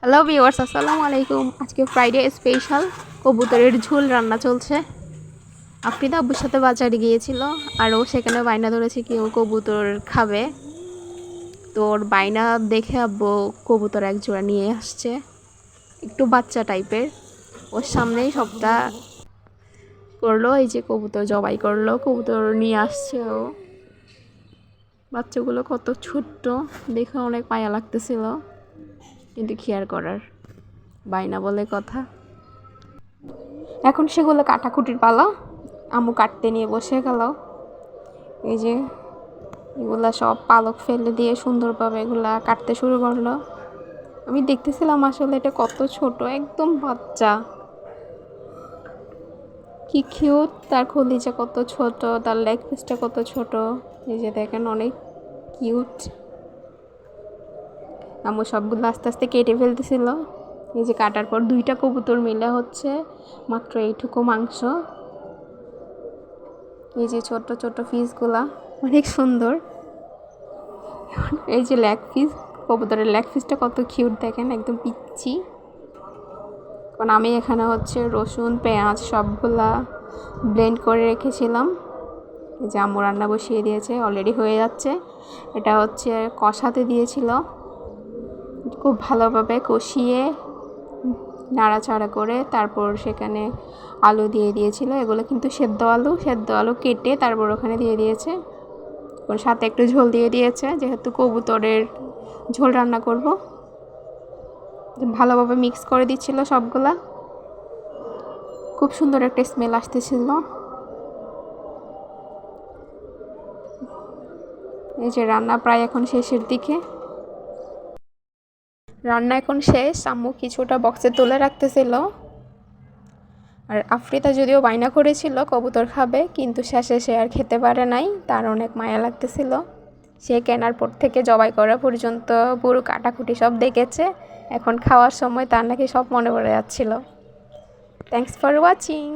Hello viewers, আসসালামু আলাইকুম। আজকে ফ্রাইডে স্পেশাল কবুতরের ঝোল রান্না চলছে। আফরিদা আব্বুর সাথে বাজারে গিয়েছিল আর ও সেখানে বাইনা ধরেছে কি ও কবুতর খাবে। তো ওর বাইনা দেখে আব্বু কবুতর এক জোড়া নিয়ে আসছে, একটু বাচ্চা টাইপের। ওর সামনেই সবটা করলো, এই যে কবুতর জবাই করলো, কবুতর নিয়ে আসছে ও। বাচ্চাগুলো কত ছোট্ট, দেখে অনেক মায়া লাগতেছিল, কিন্তু কি আর করার, বাইনা বলে কথা। এখন সেগুলো কাটাকুটির পালা। আম্মু কাটতে নিয়ে বসে গেল। এই যে এগুলা সব পালক ফেলে দিয়ে সুন্দরভাবে এগুলা কাটতে শুরু করলো। আমি দেখতেছিলাম আসলে এটা কত ছোট, একদম বাচ্চা, কি কিউট। তার কলিজা কত ছোট, তার লেগ পিসটা কত ছোট। এই যে দেখেন, অনেক কিউট। আম্মু সবগুলো আস্তে আস্তে কেটে ফেলতেছিল। এই যে কাটার পর দুইটা কবুতর মিলে হচ্ছে মাত্র এইটুকু মাংস। এই যে ছোট ছোট পিসগুলা অনেক সুন্দর। এই যে লেগ পিস, কবুতরের লেগ পিসটা কত কিউট দেখেন, একদম পিচ্ছি। কারণ আমি এখানে হচ্ছে রসুন পেঁয়াজ সবগুলা ব্লেন্ড করে রেখেছিলাম। এই যে আম্মু রান্না বসিয়ে দিয়েছে, অলরেডি হয়ে যাচ্ছে। এটা হচ্ছে কষাতে দিয়েছিল, খুব ভালোভাবে কষিয়ে নাড়াচাড়া করে তারপর সেখানে আলু দিয়ে দিয়েছিল। এগুলো কিন্তু সেদ্ধ আলু কেটে তারপর ওখানে দিয়ে দিয়েছে। ওর সাথে একটু ঝোল দিয়ে দিয়েছে, যেহেতু কবুতরের ঝোল রান্না করব। ভালোভাবে মিক্স করে দিচ্ছিল সবগুলা, খুব সুন্দর একটা স্মেল আসতেছিল। এই যে রান্না প্রায় এখন শেষের দিকে। রান্না এখন শেষ, আম্মু কিছুটা বক্সে তুলে রাখতেছিল। আর আফ্রিদা যদিও বায়না করেছিল কবুতর খাবে, কিন্তু শেষে সে আর খেতে পারে নাই, তার অনেক মায়া লাগতেছিল। সে কেনার পর থেকে জবাই করা পর্যন্ত পুরো কাটাকুটি সব দেখেছে। এখন খাওয়ার সময় তার নাকি সব মনে পড়ে যাচ্ছিল। Thanks for watching.